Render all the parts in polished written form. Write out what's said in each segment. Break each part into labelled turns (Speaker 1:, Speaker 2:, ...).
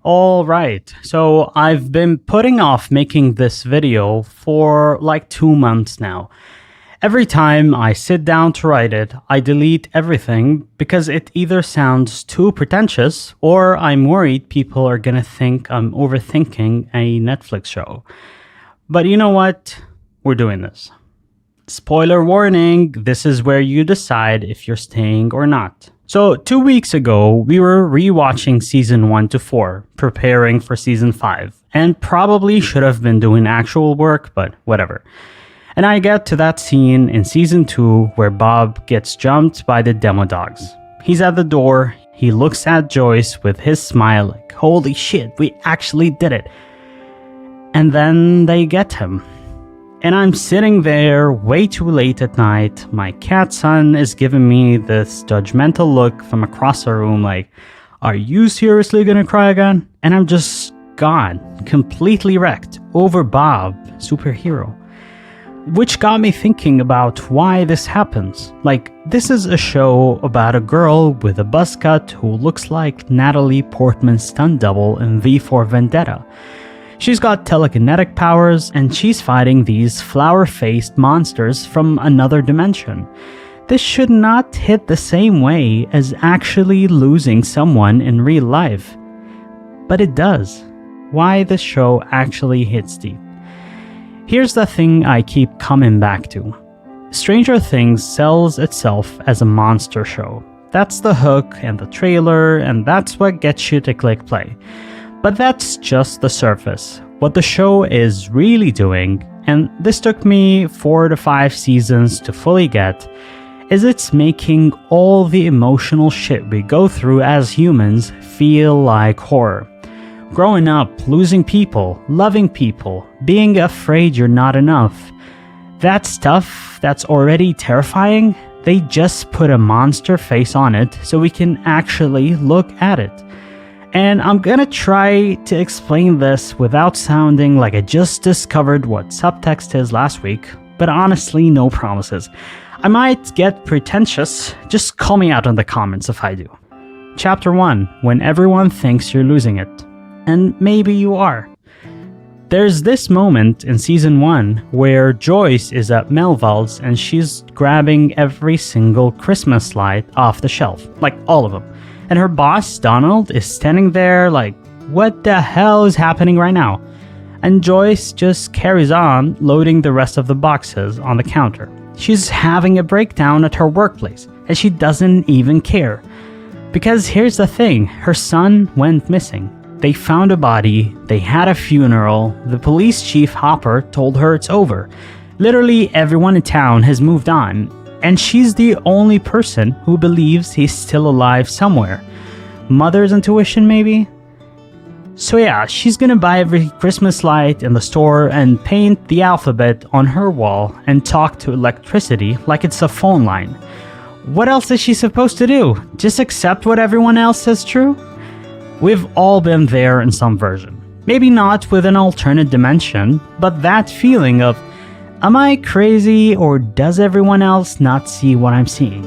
Speaker 1: Alright, so I've been putting off making this video for like 2 months now. Every time I sit down to write it, I delete everything because it either sounds too pretentious or I'm worried people are gonna think I'm overthinking a Netflix show. But you know what? We're doing this. Spoiler warning, this is where you decide if you're staying or not. So 2 weeks ago, we were rewatching season 1 to 4, preparing for season 5, and probably should have been doing actual work, but whatever. And I get to that scene in season 2 where Bob gets jumped by the demo dogs. He's at the door, he looks at Joyce with his smile like, holy shit, we actually did it. And then they get him. And I'm sitting there way too late at night. My cat son is giving me this judgmental look from across the room like, are you seriously gonna cry again? And I'm just gone, completely wrecked over Bob, superhero. Which got me thinking about why this happens. Like, this is a show about a girl with a buzz cut who looks like Natalie Portman's stunt double in V for Vendetta. She's got telekinetic powers, and she's fighting these flower-faced monsters from another dimension. This should not hit the same way as actually losing someone in real life. But it does. Why this show actually hits deep. Here's the thing I keep coming back to. Stranger Things sells itself as a monster show. That's the hook and the trailer, and that's what gets you to click play. But that's just the surface. What the show is really doing, and this took me 4 to 5 seasons to fully get, is it's making all the emotional shit we go through as humans feel like horror. Growing up, losing people, loving people, being afraid you're not enough. That stuff that's already terrifying, they just put a monster face on it so we can actually look at it. And I'm gonna try to explain this without sounding like I just discovered what subtext is last week, but honestly, no promises. I might get pretentious, just call me out in the comments if I do. Chapter 1, when everyone thinks you're losing it. And maybe you are. There's this moment in season 1 where Joyce is at Melville's and she's grabbing every single Christmas light off the shelf, like all of them. And her boss, Donald, is standing there like, what the hell is happening right now? And Joyce just carries on loading the rest of the boxes on the counter. She's having a breakdown at her workplace, and she doesn't even care. Because here's the thing, her son went missing. They found a body, they had a funeral, the police chief Hopper told her it's over. Literally everyone in town has moved on. And she's the only person who believes he's still alive somewhere. Mother's intuition, maybe? So yeah, she's gonna buy every Christmas light in the store and paint the alphabet on her wall and talk to electricity like it's a phone line. What else is she supposed to do? Just accept what everyone else says true? We've all been there in some version. Maybe not with an alternate dimension, but that feeling of, am I crazy or does everyone else not see what I'm seeing?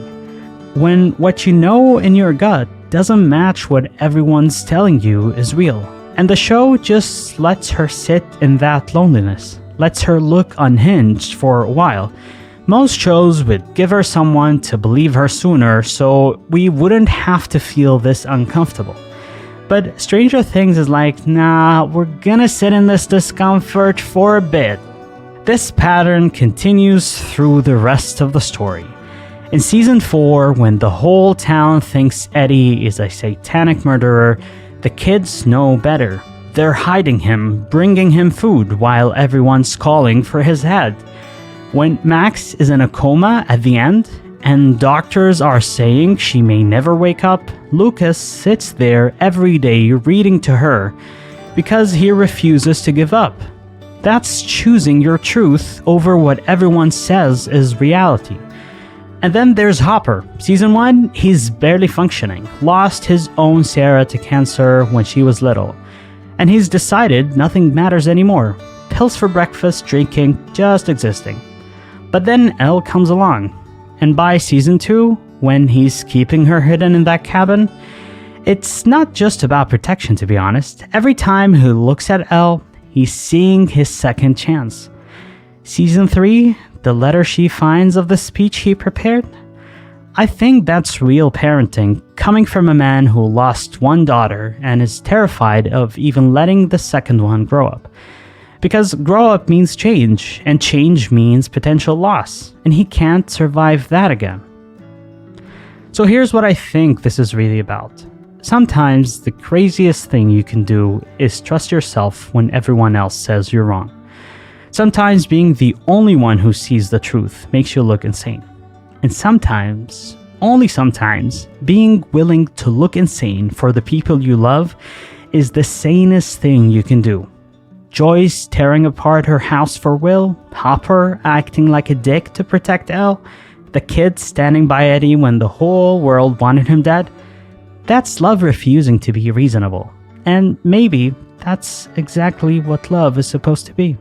Speaker 1: When what you know in your gut doesn't match what everyone's telling you is real. And the show just lets her sit in that loneliness, lets her look unhinged for a while. Most shows would give her someone to believe her sooner so we wouldn't have to feel this uncomfortable. But Stranger Things is like, nah, we're gonna sit in this discomfort for a bit. This pattern continues through the rest of the story. In season 4, when the whole town thinks Eddie is a satanic murderer, the kids know better. They're hiding him, bringing him food while everyone's calling for his head. When Max is in a coma at the end, and doctors are saying she may never wake up, Lucas sits there every day reading to her because he refuses to give up. That's choosing your truth over what everyone says is reality. And then there's Hopper. Season 1, he's barely functioning, lost his own Sarah to cancer when she was little. And he's decided nothing matters anymore. Pills for breakfast, drinking, just existing. But then Elle comes along. And by season 2, when he's keeping her hidden in that cabin, It's not just about protection, to be honest. Every time he looks at Elle, he's seeing his second chance. Season 3, the letter she finds of the speech he prepared? I think that's real parenting, coming from a man who lost one daughter and is terrified of even letting the second one grow up. Because grow up means change, and change means potential loss, and he can't survive that again. So here's what I think this is really about. Sometimes the craziest thing you can do is trust yourself when everyone else says you're wrong. Sometimes being the only one who sees the truth makes you look insane. And sometimes, only sometimes, being willing to look insane for the people you love is the sanest thing you can do. Joyce tearing apart her house for Will, Hopper acting like a dick to protect Elle, the kid standing by Eddie when the whole world wanted him dead. That's love refusing to be reasonable. And maybe that's exactly what love is supposed to be.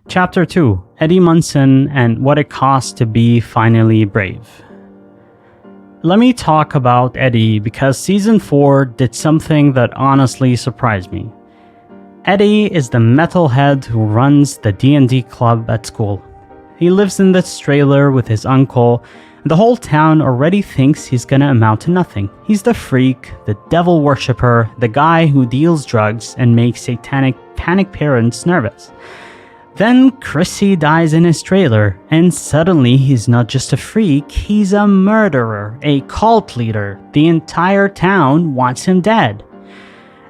Speaker 1: Chapter 2, Eddie Munson and what it costs to be finally brave. Let me talk about Eddie because Season 4 did something that honestly surprised me. Eddie is the metalhead who runs the D&D club at school. He lives in this trailer with his uncle, and the whole town already thinks he's gonna amount to nothing. He's the freak, the devil worshipper, the guy who deals drugs and makes satanic panic parents nervous. Then Chrissy dies in his trailer, and suddenly he's not just a freak, he's a murderer, a cult leader. The entire town wants him dead.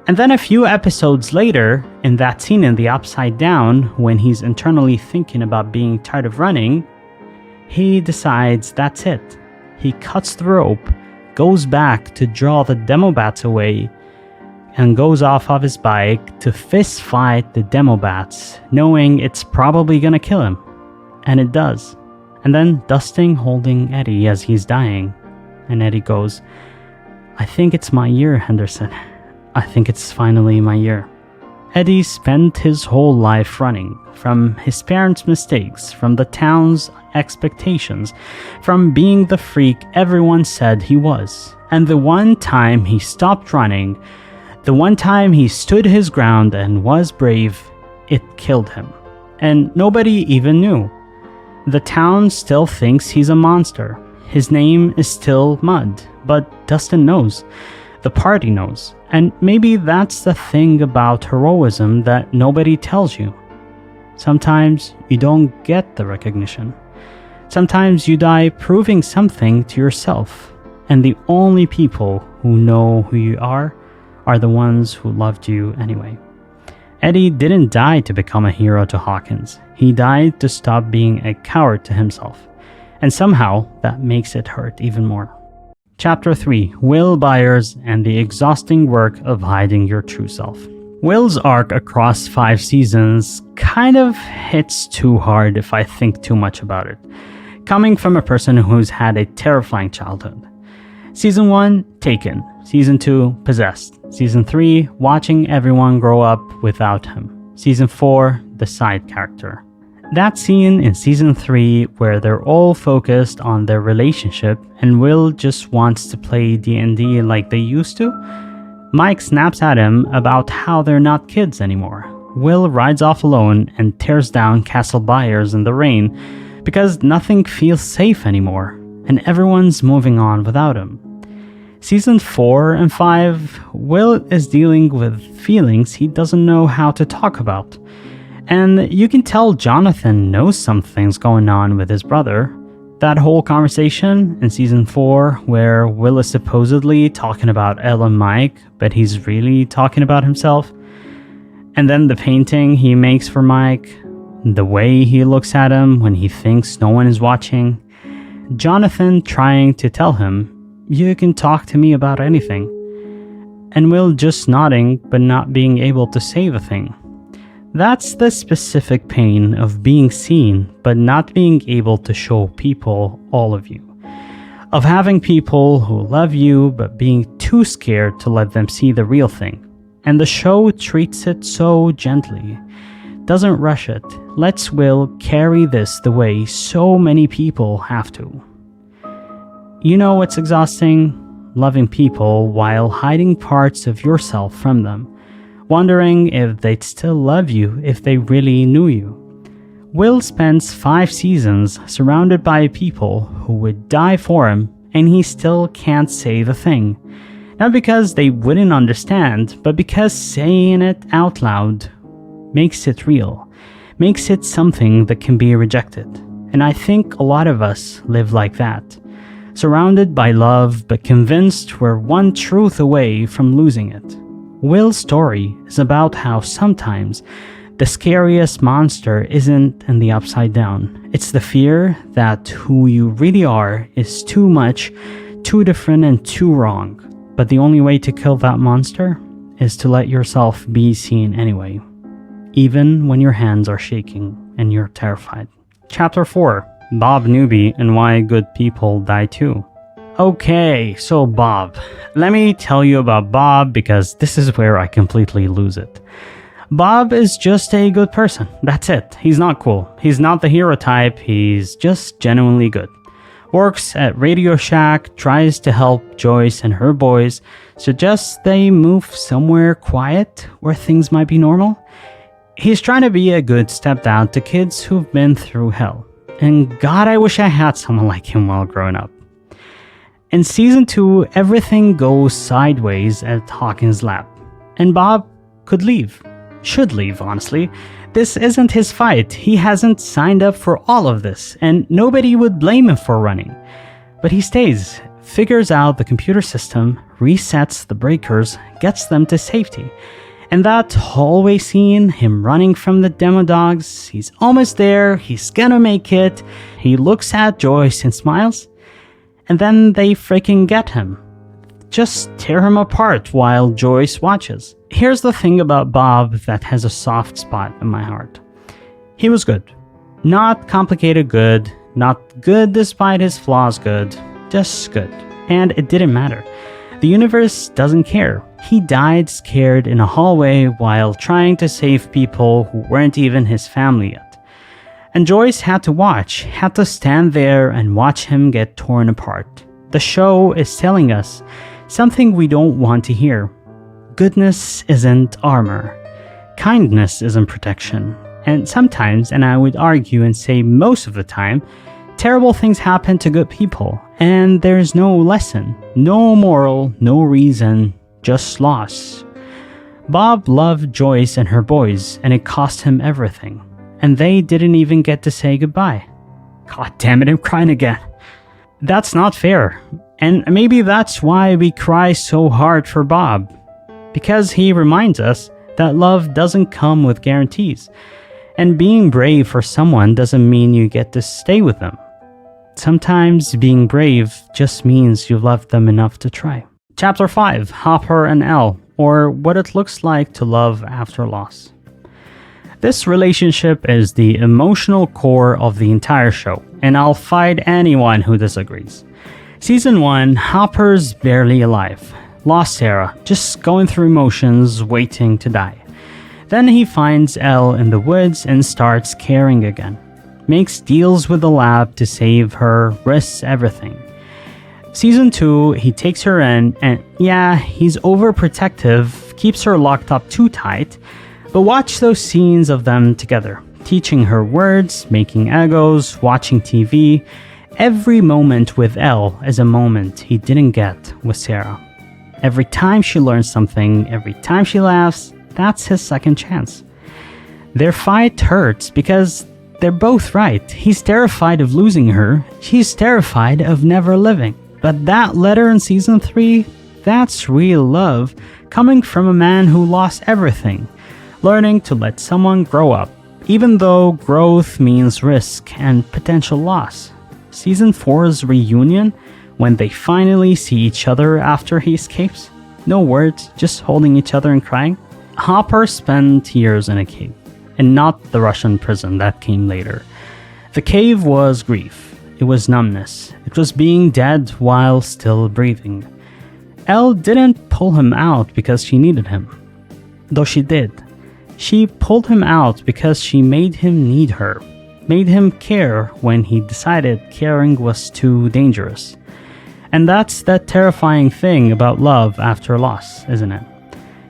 Speaker 1: And then a few episodes later, in that scene in the Upside Down, when he's internally thinking about being tired of running, he decides that's it. He cuts the rope, goes back to draw the Demobats away, and goes off of his bike to fist fight the Demobats, knowing it's probably gonna kill him. And it does. And then Dustin holding Eddie as he's dying. And Eddie goes, "I think it's my year, Henderson. I think it's finally my year." Eddie spent his whole life running, from his parents' mistakes, from the town's expectations, from being the freak everyone said he was. And the one time he stopped running, the one time he stood his ground and was brave, it killed him. And nobody even knew. The town still thinks he's a monster. His name is still Mud, but Dustin knows. The party knows. And maybe that's the thing about heroism that nobody tells you. Sometimes you don't get the recognition. Sometimes you die proving something to yourself. And the only people who know who you are the ones who loved you anyway. Eddie didn't die to become a hero to Hawkins. He died to stop being a coward to himself. And somehow, that makes it hurt even more. Chapter 3, Will Byers and the exhausting work of hiding your true self. Will's arc across 5 seasons kind of hits too hard if I think too much about it, coming from a person who's had a terrifying childhood. Season 1, Taken. Season 2, Possessed. Season 3, watching everyone grow up without him. Season 4, the side character. That scene in Season 3 where they're all focused on their relationship and Will just wants to play D&D like they used to, Mike snaps at him about how they're not kids anymore. Will rides off alone and tears down Castle Byers in the rain because nothing feels safe anymore, and everyone's moving on without him. Season 4 and 5, Will is dealing with feelings he doesn't know how to talk about. And you can tell Jonathan knows something's going on with his brother. That whole conversation in Season 4 where Will is supposedly talking about Elle and Mike, but he's really talking about himself. And then the painting he makes for Mike, the way he looks at him when he thinks no one is watching. Jonathan trying to tell him, "You can talk to me about anything." And Will just nodding but not being able to say the thing. That's the specific pain of being seen but not being able to show people all of you. Of having people who love you but being too scared to let them see the real thing. And the show treats it so gently. Doesn't rush it. Lets Will carry this the way so many people have to. You know what's exhausting? loving people while hiding parts of yourself from them, wondering if they'd still love you if they really knew you. Will spends 5 seasons surrounded by people who would die for him, and he still can't say the thing. Not because they wouldn't understand, but because saying it out loud makes it real, makes it something that can be rejected. And I think a lot of us live like that, surrounded by love but convinced we're one truth away from losing it. Will's story is about how sometimes the scariest monster isn't in the upside down. It's the fear that who you really are is too much, too different, and too wrong. But the only way to kill that monster is to let yourself be seen anyway, even when your hands are shaking and you're terrified. Chapter 4. Bob Newby and Why Good People Die Too. Okay, so Bob. Let me tell you about Bob because this is where I completely lose it. Bob is just a good person. That's it. He's not cool. He's not the hero type. He's just genuinely good. Works at Radio Shack, tries to help Joyce and her boys, suggests they move somewhere quiet where things might be normal. He's trying to be a good stepdad to kids who've been through hell. And God, I wish I had someone like him while growing up. In season 2, everything goes sideways at Hawkins' lab. And Bob could leave. Should leave, honestly. This isn't his fight. He hasn't signed up for all of this, and nobody would blame him for running. But he stays, figures out the computer system, resets the breakers, gets them to safety. And that hallway scene, him running from the demo dogs, he's almost there, he's gonna make it. He looks at Joyce and smiles, and then they freaking get him. Just tear him apart while Joyce watches. Here's the thing about Bob that has a soft spot in my heart. He was good. Not complicated good, not good despite his flaws good, just good. And it didn't matter. The universe doesn't care. He died scared in a hallway while trying to save people who weren't even his family yet. And Joyce had to watch, had to stand there and watch him get torn apart. The show is telling us something we don't want to hear. Goodness isn't armor. Kindness isn't protection. And sometimes, and I would argue and say most of the time, terrible things happen to good people, and there's no lesson, no moral, no reason, just loss. Bob loved Joyce and her boys, and it cost him everything. And they didn't even get to say goodbye. God damn it, I'm crying again. That's not fair. And maybe that's why we cry so hard for Bob. Because he reminds us that love doesn't come with guarantees. And being brave for someone doesn't mean you get to stay with them. Sometimes being brave just means you loved them enough to try. Chapter 5, Hopper and Elle, or What It Looks Like to Love After Loss. This relationship is the emotional core of the entire show, and I'll fight anyone who disagrees. Season 1, Hopper's barely alive. Lost Sarah, just going through emotions, waiting to die. Then he finds Elle in the woods and starts caring again. Makes deals with the lab to save her, risks everything. Season 2, he takes her in, and yeah, he's overprotective, keeps her locked up too tight, but watch those scenes of them together, teaching her words, making Egos, watching TV. Every moment with Elle is a moment he didn't get with Sarah. Every time she learns something, every time she laughs, that's his second chance. Their fight hurts because they're both right. He's terrified of losing her. She's terrified of never living. But that letter in season 3, that's real love, coming from a man who lost everything, learning to let someone grow up, even though growth means risk and potential loss. Season 4's reunion, when they finally see each other after he escapes, no words, just holding each other and crying. Hopper spent years in a cave, and not the Russian prison that came later. The cave was grief. It was numbness. It was being dead while still breathing. Elle didn't pull him out because she needed him, though she did. She pulled him out because she made him need her, made him care when he decided caring was too dangerous. And that's the terrifying thing about love after loss, isn't it?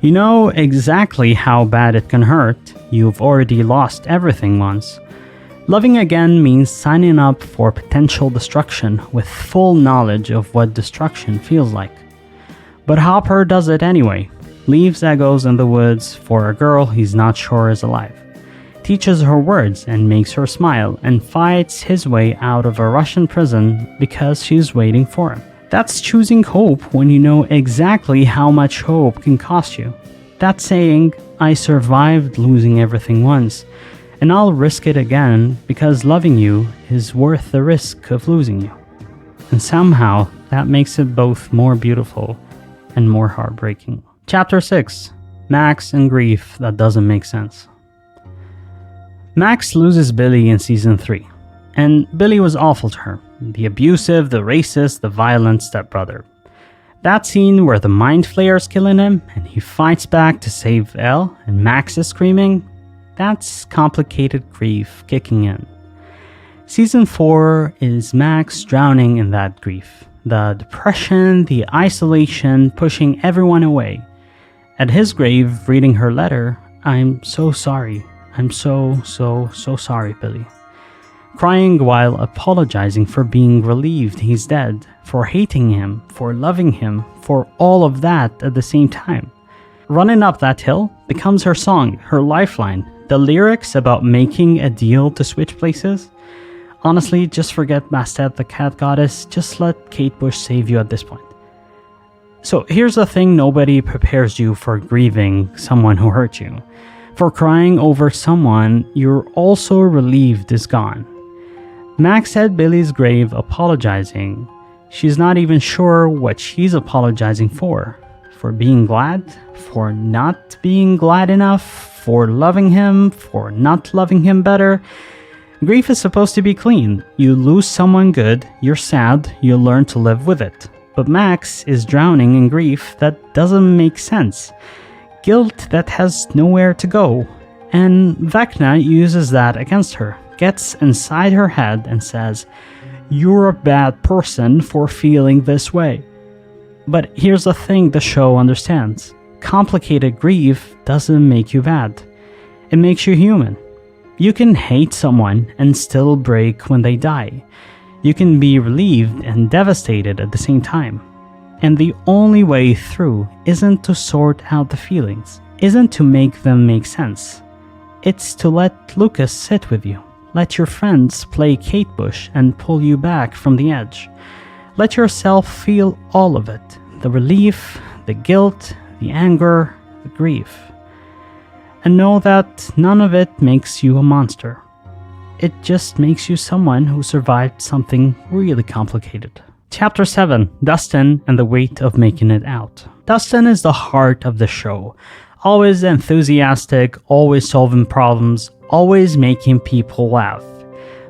Speaker 1: You know exactly how bad it can hurt. You've already lost everything once. Loving again means signing up for potential destruction with full knowledge of what destruction feels like. But Hopper does it anyway. Leaves Eggos in the woods for a girl he's not sure is alive. Teaches her words and makes her smile, and fights his way out of a Russian prison because she's waiting for him. That's choosing hope when you know exactly how much hope can cost you. That's saying, I survived losing everything once, and I'll risk it again because loving you is worth the risk of losing you. And somehow, that makes it both more beautiful and more heartbreaking. Chapter 6. Max and Grief That Doesn't Make Sense. Max loses Billy in Season 3, and Billy was awful to her. The abusive, the racist, the violent stepbrother. That scene where the Mind Flayer is killing him, and he fights back to save Elle, and Max is screaming, that's complicated grief kicking in. Season 4 is Max drowning in that grief. The depression, the isolation, pushing everyone away. At his grave, reading her letter, I'm so sorry. I'm so sorry, Billy. Crying while apologizing for being relieved he's dead, for hating him, for loving him, for all of that at the same time. Running Up That Hill becomes her song, her lifeline. The lyrics about making a deal to switch places. Honestly, just forget Bastet the cat goddess. Just let Kate Bush save you at this point. So here's the thing, nobody prepares you for grieving someone who hurt you. For crying over someone you're also relieved is gone. Max at Billy's grave apologizing. She's not even sure what she's apologizing for. For being glad? For not being glad enough? For loving him? For not loving him better? Grief is supposed to be clean. You lose someone good, you're sad, you learn to live with it. But Max is drowning in grief that doesn't make sense. Guilt that has nowhere to go. And Vecna uses that against her. Gets inside her head and says, you're a bad person for feeling this way. But here's the thing the show understands. Complicated grief doesn't make you bad. It makes you human. You can hate someone and still break when they die. You can be relieved and devastated at the same time. And the only way through isn't to sort out the feelings, isn't to make them make sense. It's to let Lucas sit with you. Let your friends play Kate Bush and pull you back from the edge. Let yourself feel all of it. The relief, the guilt, the anger, the grief. And know that none of it makes you a monster. It just makes you someone who survived something really complicated. Chapter 7. Dustin and the Weight of Making It Out. Dustin is the heart of the show. Always enthusiastic, always solving problems, always making people laugh.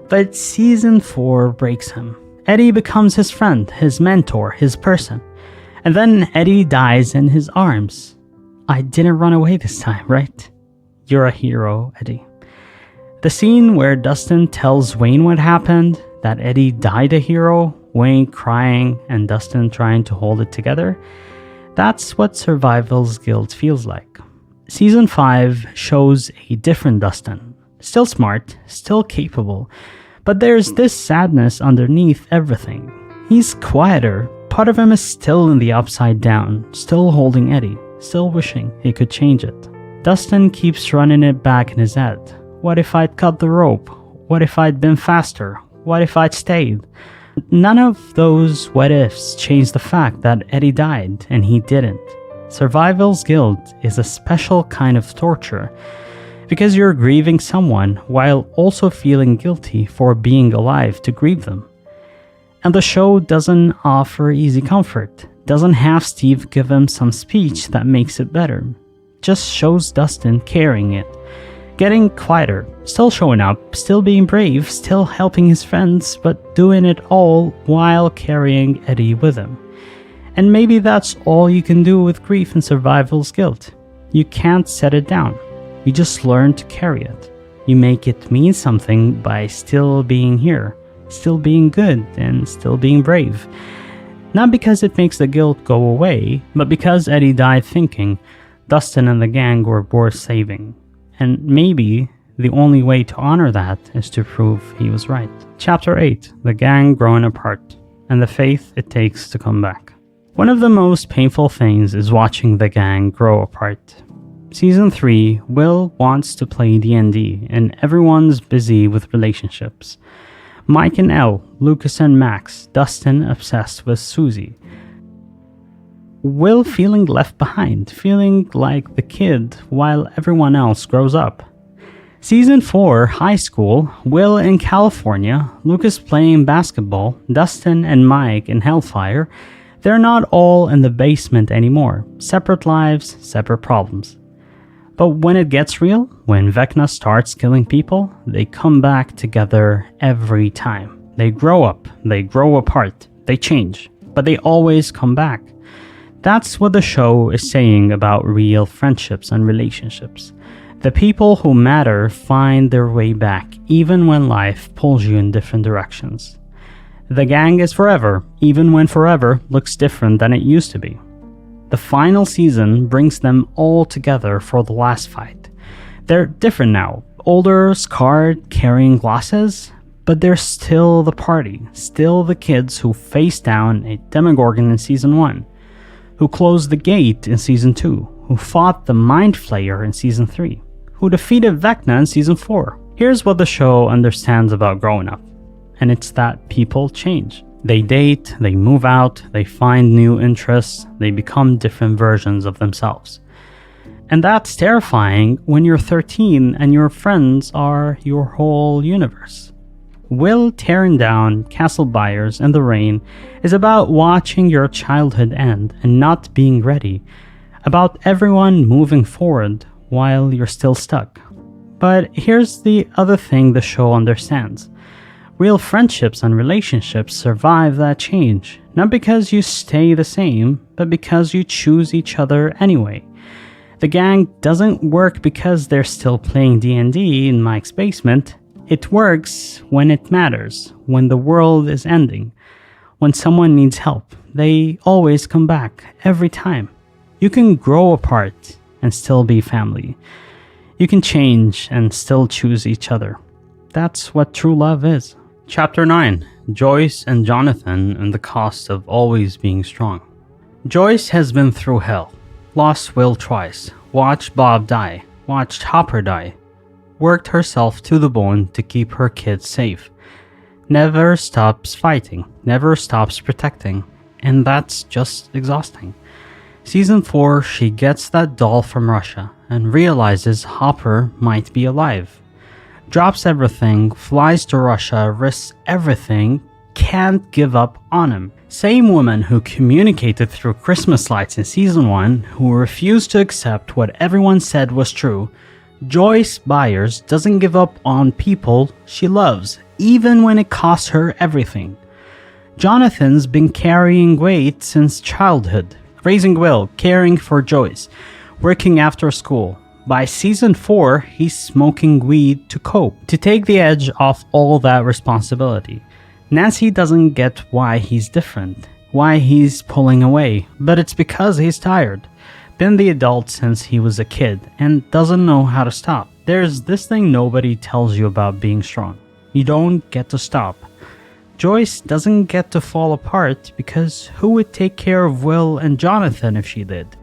Speaker 1: But Season 4 breaks him. Eddie becomes his friend, his mentor, his person. And then Eddie dies in his arms. I didn't run away this time, right? You're a hero, Eddie. The scene where Dustin tells Wayne what happened, that Eddie died a hero, Wayne crying and Dustin trying to hold it together, that's what survival's guilt feels like. Season 5 shows a different Dustin. Still smart, still capable, but there's this sadness underneath everything. He's quieter. Part of him is still in the upside down, still holding Eddie, still wishing he could change it. Dustin keeps running it back in his head. What if I'd cut the rope? What if I'd been faster? What if I'd stayed? None of those what ifs change the fact that Eddie died and he didn't. Survival's guilt is a special kind of torture because you're grieving someone while also feeling guilty for being alive to grieve them. And the show doesn't offer easy comfort, doesn't have Steve give him some speech that makes it better. Just shows Dustin carrying it, getting quieter, still showing up, still being brave, still helping his friends, but doing it all while carrying Eddie with him. And maybe that's all you can do with grief and survival's guilt. You can't set it down. You just learn to carry it. You make it mean something by still being here, still being good, and still being brave. Not because it makes the guilt go away, but because Eddie died thinking Dustin and the gang were worth saving. And maybe the only way to honor that is to prove he was right. Chapter 8, The Gang Growing Apart, and the faith it takes to come back. One of the most painful things is watching the gang grow apart. Season 3, Will wants to play D&D, and everyone's busy with relationships. Mike and Elle, Lucas and Max, Dustin obsessed with Susie. Will feeling left behind, feeling like the kid while everyone else grows up. Season 4, High School, Will in California, Lucas playing basketball, Dustin and Mike in Hellfire. They're not all in the basement anymore. Separate lives, separate problems. But when it gets real, when Vecna starts killing people, they come back together every time. They grow up, they grow apart, they change, but they always come back. That's what the show is saying about real friendships and relationships. The people who matter find their way back, even when life pulls you in different directions. The gang is forever, even when forever looks different than it used to be. The final season brings them all together for the last fight. They're different now, older, scarred, carrying glasses, but they're still the party, still the kids who faced down a Demogorgon in Season 1, who closed the gate in Season 2, who fought the Mind Flayer in Season 3, who defeated Vecna in Season 4. Here's what the show understands about growing up, and it's that people change. They date, they move out, they find new interests, they become different versions of themselves. And that's terrifying when you're 13 and your friends are your whole universe. Will tearing down Castle Byers in the rain is about watching your childhood end and not being ready, about everyone moving forward while you're still stuck. But here's the other thing the show understands. Real friendships and relationships survive that change, not because you stay the same, but because you choose each other anyway. The gang doesn't work because they're still playing D&D in Mike's basement. It works when it matters, when the world is ending, when someone needs help. They always come back, every time. You can grow apart and still be family. You can change and still choose each other. That's what true love is. Chapter 9, Joyce and Jonathan and the cost of always being strong. Joyce has been through hell, lost Will twice, watched Bob die, watched Hopper die, worked herself to the bone to keep her kids safe, never stops fighting, never stops protecting, and that's just exhausting. Season 4, she gets that doll from Russia and realizes Hopper might be alive. Drops everything, flies to Russia, risks everything, can't give up on him. Same woman who communicated through Christmas lights in Season 1, who refused to accept what everyone said was true, Joyce Byers doesn't give up on people she loves, even when it costs her everything. Jonathan's been carrying weight since childhood, raising Will, caring for Joyce, working after school. By Season 4, he's smoking weed to cope, to take the edge off all that responsibility. Nancy doesn't get why he's different, why he's pulling away, but it's because he's tired. Been the adult since he was a kid, and doesn't know how to stop. There's this thing nobody tells you about being strong. You don't get to stop. Joyce doesn't get to fall apart because who would take care of Will and Jonathan if she did?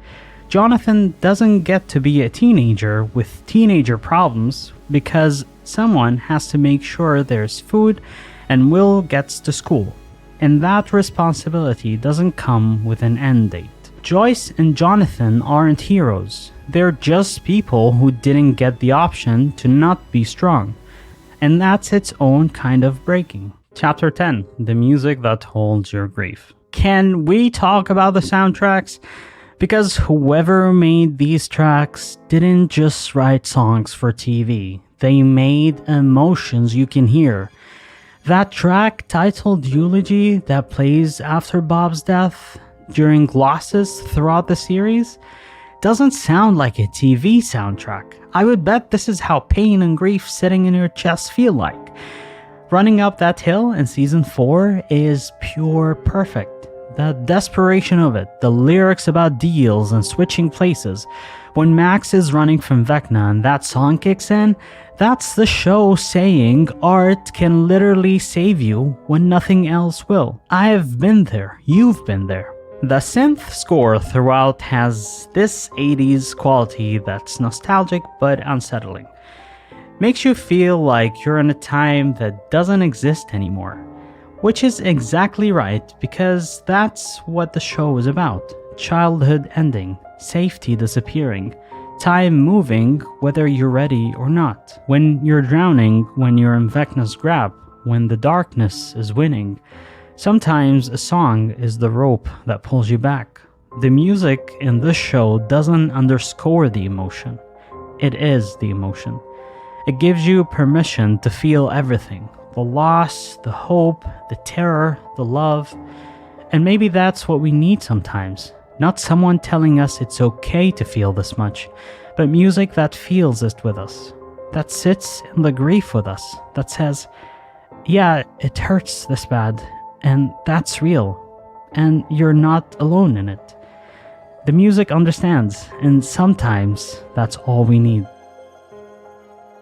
Speaker 1: Jonathan doesn't get to be a teenager with teenager problems because someone has to make sure there's food and Will gets to school. And that responsibility doesn't come with an end date. Joyce and Jonathan aren't heroes. They're just people who didn't get the option to not be strong. And that's its own kind of breaking. Chapter 10, The Music That Holds Your Grief. Can we talk about the soundtracks? Because whoever made these tracks didn't just write songs for TV. They made emotions you can hear. That track titled Eulogy that plays after Bob's death during glosses throughout the series doesn't sound like a TV soundtrack. I would bet this is how pain and grief sitting in your chest feel like. Running Up That Hill in Season 4 is pure perfect. the desperation of it, the lyrics about deals and switching places. When Max is running from Vecna and that song kicks in, that's the show saying art can literally save you when nothing else will. I've been there, you've been there. The synth score throughout has this 80s quality that's nostalgic but unsettling. Makes you feel like you're in a time that doesn't exist anymore. Which is exactly right, because that's what the show is about. Childhood ending, safety disappearing, time moving whether you're ready or not. When you're drowning, when you're in Vecna's grab, when the darkness is winning. Sometimes a song is the rope that pulls you back. The music in this show doesn't underscore the emotion. It is the emotion. It gives you permission to feel everything. The loss, the hope, the terror, the love. And maybe that's what we need sometimes. Not someone telling us it's okay to feel this much, but music that feels it with us. That sits in the grief with us. That says, yeah, it hurts this bad. And that's real. And you're not alone in it. The music understands, and sometimes that's all we need.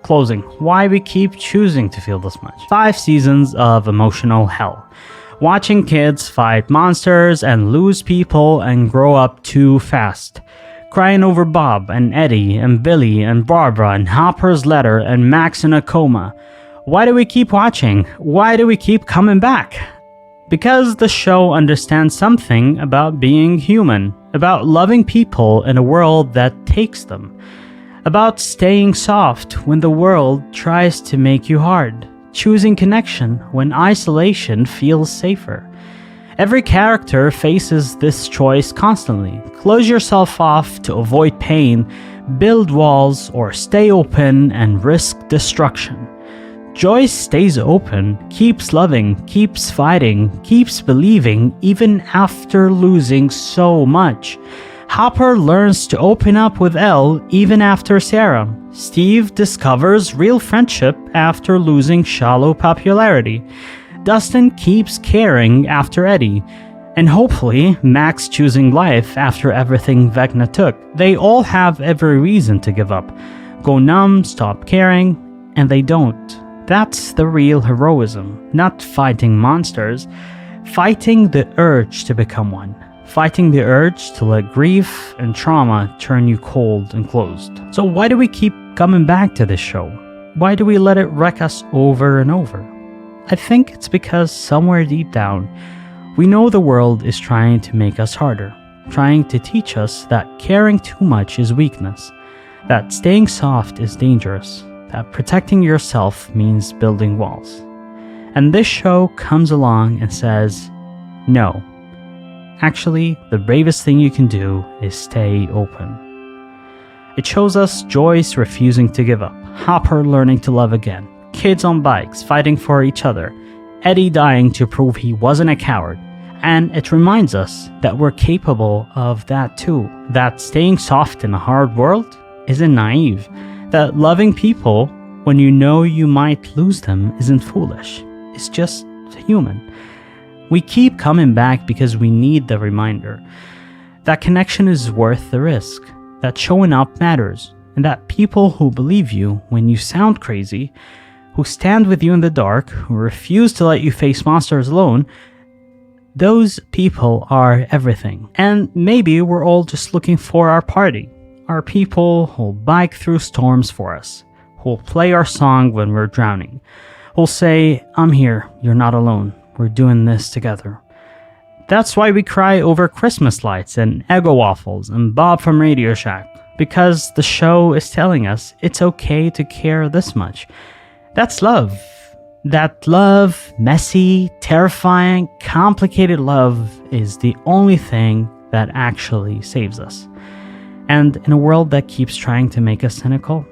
Speaker 1: Closing. Why we keep choosing to feel this much. 5 seasons of emotional hell. Watching kids fight monsters and lose people and grow up too fast. Crying over Bob and Eddie and Billy and Barbara and Hopper's letter and Max in a coma. Why do we keep watching? Why do we keep coming back? Because the show understands something about being human, about loving people in a world that takes them, about staying soft when the world tries to make you hard, choosing connection when isolation feels safer. Every character faces this choice constantly. Close yourself off to avoid pain, build walls, or stay open and risk destruction. Joyce stays open, keeps loving, keeps fighting, keeps believing even after losing so much. Hopper learns to open up with Elle even after Sarah. Steve discovers real friendship after losing shallow popularity. Dustin keeps caring after Eddie. And hopefully, Max choosing life after everything Vecna took. They all have every reason to give up. Go numb, stop caring, and they don't. That's the real heroism, not fighting monsters, fighting the urge to become one, fighting the urge to let grief and trauma turn you cold and closed. So why do we keep coming back to this show? Why do we let it wreck us over and over? I think it's because somewhere deep down, we know the world is trying to make us harder, trying to teach us that caring too much is weakness, that staying soft is dangerous, that protecting yourself means building walls. And this show comes along and says, no. Actually, the bravest thing you can do is stay open. It shows us Joyce refusing to give up, Hopper learning to love again, kids on bikes fighting for each other, Eddie dying to prove he wasn't a coward. And it reminds us that we're capable of that too, that staying soft in a hard world isn't naive, that loving people when you know you might lose them isn't foolish. It's just human. We keep coming back because we need the reminder that connection is worth the risk, that showing up matters, and that people who believe you when you sound crazy, who stand with you in the dark, who refuse to let you face monsters alone, those people are everything. And maybe we're all just looking for our party. Our people who'll bike through storms for us, who'll play our song when we're drowning, who'll say, I'm here, you're not alone, we're doing this together. That's why we cry over Christmas lights and Eggo waffles and Bob from Radio Shack, because the show is telling us it's okay to care this much. That's love. That love, messy, terrifying, complicated love is the only thing that actually saves us. And in a world that keeps trying to make us cynical,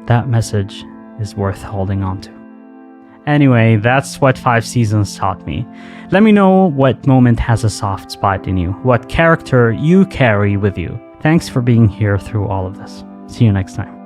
Speaker 1: that message is worth holding on to. Anyway, that's what 5 seasons taught me. Let me know what moment has a soft spot in you, what character you carry with you. Thanks for being here through all of this. See you next time.